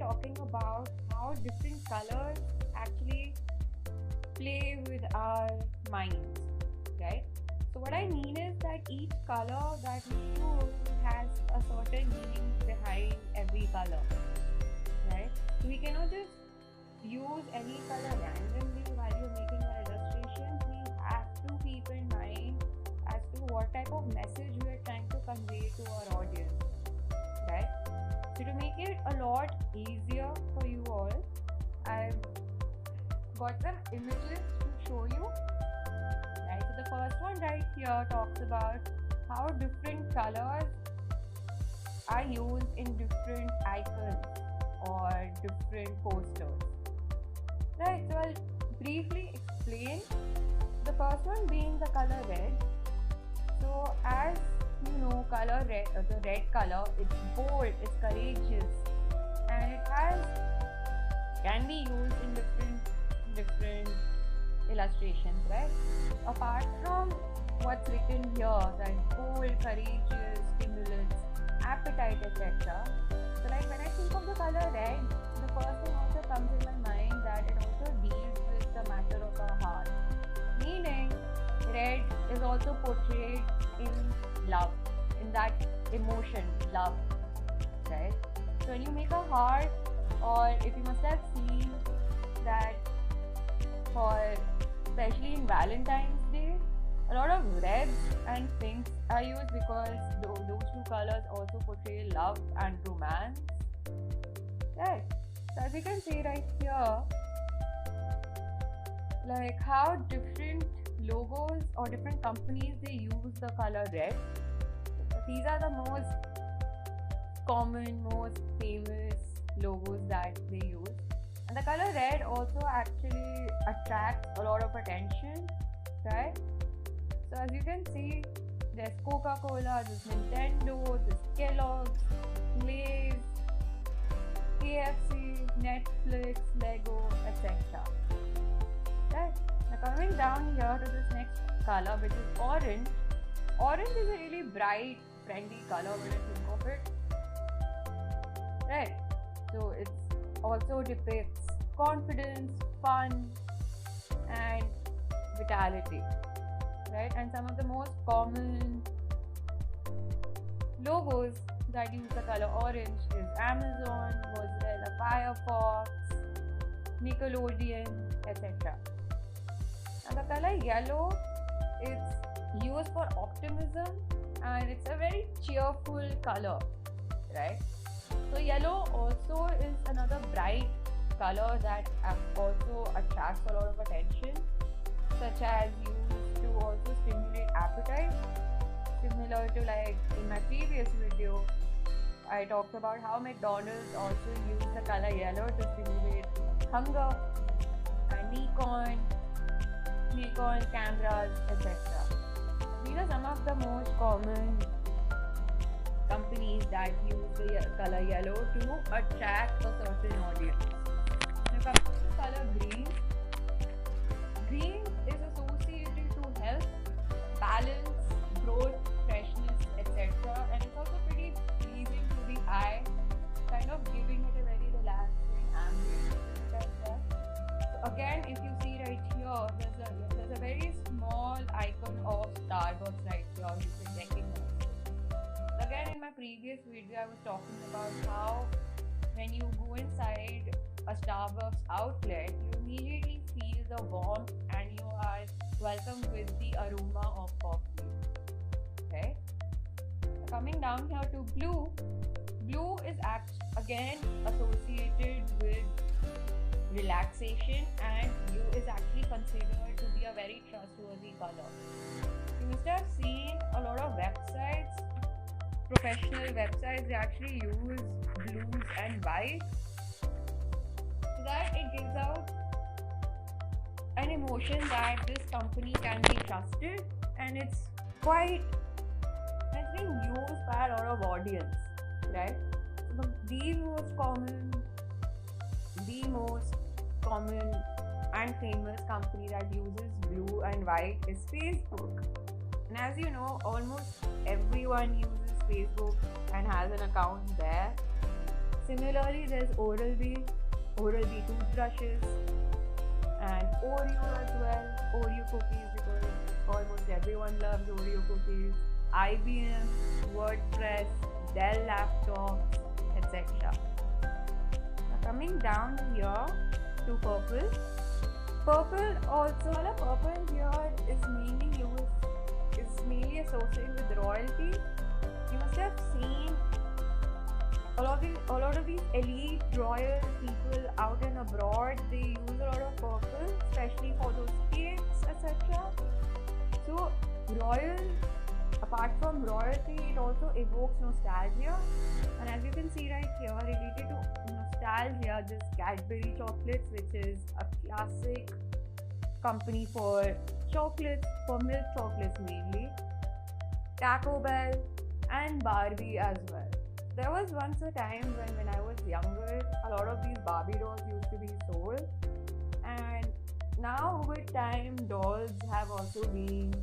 talking about how different colors actually play with our minds, right? So what I mean is that each color that we choose has a certain meaning behind every color, right? So we cannot just use any color randomly while you're making an illustration. We have to keep in mind as to what type of message we are trying to convey to our audience, right? So to make it a lot easier for you all, I've got some images to show you, right? So the first one right here talks about how different colors are used in different icons or different posters, right? So I'll briefly explain. The first one being the color red. So as you know, color red, the red color, it's bold, it's courageous, and it can be used in different illustrations, right? Apart from what's written here, that bold, courageous, stimulates appetite, etc. So like when I think of the color red, the first thing also comes in my mind that it also deals with the matter of our heart, meaning red is also portrayed in love, in that emotion, love, right? So when you make a heart, or if you must have seen that especially in Valentine's Day, a lot of reds and pinks are used because those two colors also portray love and romance, right? So as you can see right here, like how different logos or different companies, they use the color red. These are the most common, most famous logos that they use. And the color red also actually attracts a lot of attention, right? So as you can see, there's Coca-Cola, there's Nintendo, there's Kellogg's, Lay's, KFC, Netflix, Lego, etc. Right? Now coming down here to this next color, which is orange. Orange is a really bright, friendly color when you think of it, right? So it also depicts confidence, fun, and vitality, right? And some of the most common logos that use the color orange is Amazon, Mozilla Firefox, Nickelodeon, etc. Now the color yellow, it's used for optimism, and it's a very cheerful color, right? So yellow also is another bright color that also attracts a lot of attention, such as used to also stimulate appetite. Similar to like in my previous video, I talked about how McDonald's also used the color yellow to stimulate hunger, and Nikon cameras, etc. These are some of the most common companies that use the color yellow to attract a certain audience. Now coming to the color green. Green is associated to health, balance, growth, freshness, etc. And it's also pretty pleasing to the eye, kind of giving it a very relaxing ambience like that. So again, if you see right here, there's a very small icon of Starbucks right here. You can recognize it. Again, in my previous video, I was talking about how when you go inside a Starbucks outlet, you immediately feel the warmth and you are welcomed with the aroma of coffee, right? Coming down here to blue. Blue is again associated with relaxation, and blue is actually considered to be a very trustworthy color. You must have seen a lot of websites, professional websites, they actually use blues and whites so that it gives out an emotion that this company can be trusted, and it's being used by a lot of audience, right? So the most common and famous company that uses blue and white is Facebook. And as you know, almost everyone uses Facebook and has an account there. Similarly, there's Oral-B toothbrushes, and Oreo as well. Oreo cookies, because almost everyone loves Oreo cookies. IBM, WordPress, Dell laptops, etc. Now coming down here to purple. Purple also, color purple here is mainly associated with royalty. You must have seen a lot of these elite royal people out and abroad. They use a lot of purple, especially for those cakes, etc. So apart from royalty, it also evokes nostalgia. And as you can see right here, related to nostalgia, this Cadbury chocolates, which is a classic company for chocolates, for milk chocolates mainly, Taco Bell, and Barbie as well. There was once a time when I was younger, a lot of these Barbie dolls used to be sold, and now with time, dolls have also been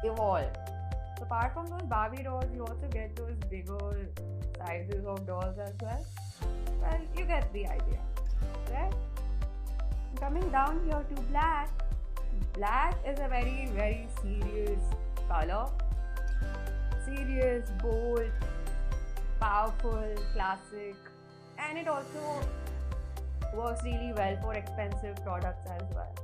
evolved. So apart from those Barbie dolls, you also get those bigger sizes of dolls as well. Well, you get the idea, right? Coming down here to black. Black is a very, very serious color. Serious, bold, powerful, classic, and it also works really well for expensive products as well.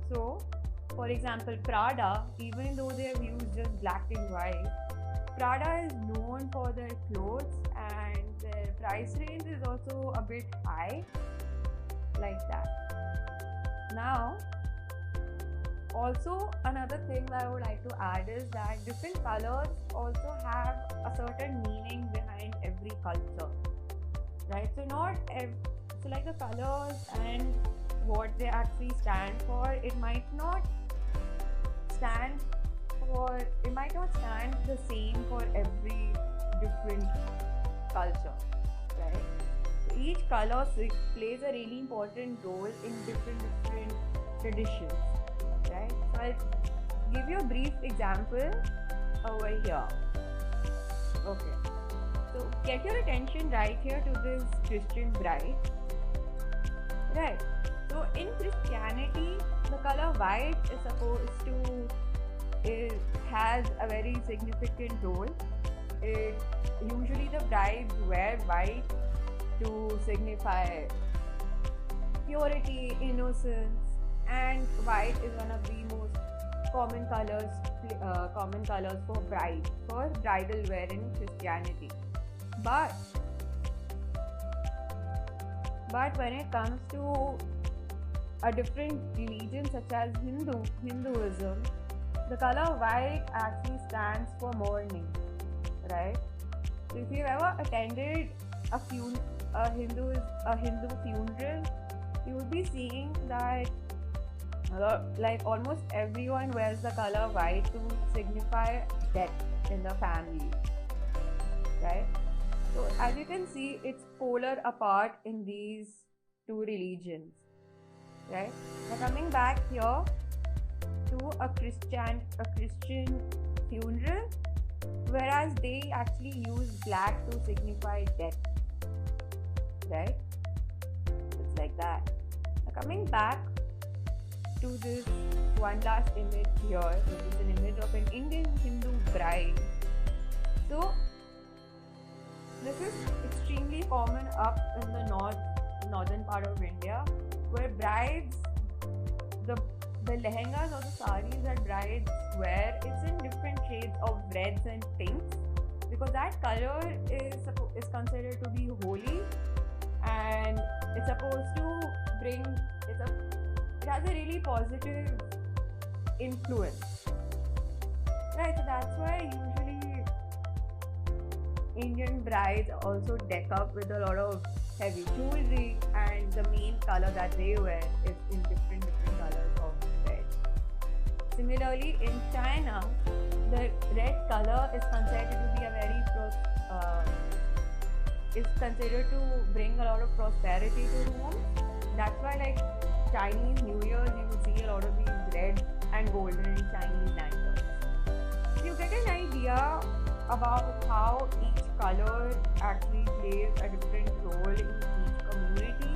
So, for example, Prada, even though they have used just black and white, Prada is known for their clothes, and their price range is also a bit high, like that. Now, also another thing that I would like to add is that different colors also have a certain meaning behind every culture, right? So like the colors and what they actually stand for, it might not stand the same for every different culture, right? So each color plays a really important role in different traditions, right? So I'll give you a brief example over here. Okay, so get your attention right here to this Christian bride, right? So in Christianity, the color white it has a very significant role. Usually the brides wear white to signify purity, innocence, and white is one of the most common colors for bridal wear in Christianity. But when it comes to a different religion such as Hinduism, the color white actually stands for mourning, right? So if you've ever attended a Hindu funeral, you will be seeing that like almost everyone wears the color white to signify death in the family, right? So as you can see, it's polar apart in these two religions, right? Now coming back here to a Christian funeral, whereas they actually use black to signify death, right? It's like that. Now coming back to this one last image here, which is an image of an Indian Hindu bride. So this is extremely common up in the northern part of India, where brides, the lehengas or the saris that brides wear, it's in different shades of reds and pinks, because that color is considered to be holy, and it's supposed to bring it has a really positive influence, right? So that's why usually Indian brides also deck up with a lot of heavy jewelry, and the main color that they wear is in different colors of red. Similarly, in China, the red color is considered to be is considered to bring a lot of prosperity to homes. That's why, like Chinese New Year's, you will see a lot of these red and golden Chinese lanterns. You get an idea about how each color actually plays a different role in each community,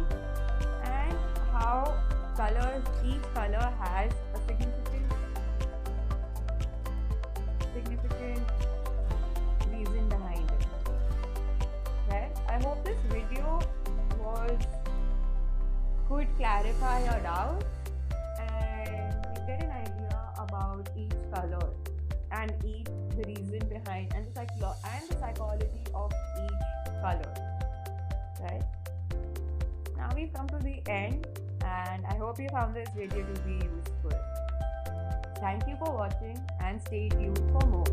and how each color has a significant reason behind it. Right? I hope this video could clarify your doubts and you get an idea about each color and the reason behind and the psychology of each color. Right? Now we've come to the end, and I hope you found this video to be useful. Thank you for watching and stay tuned for more.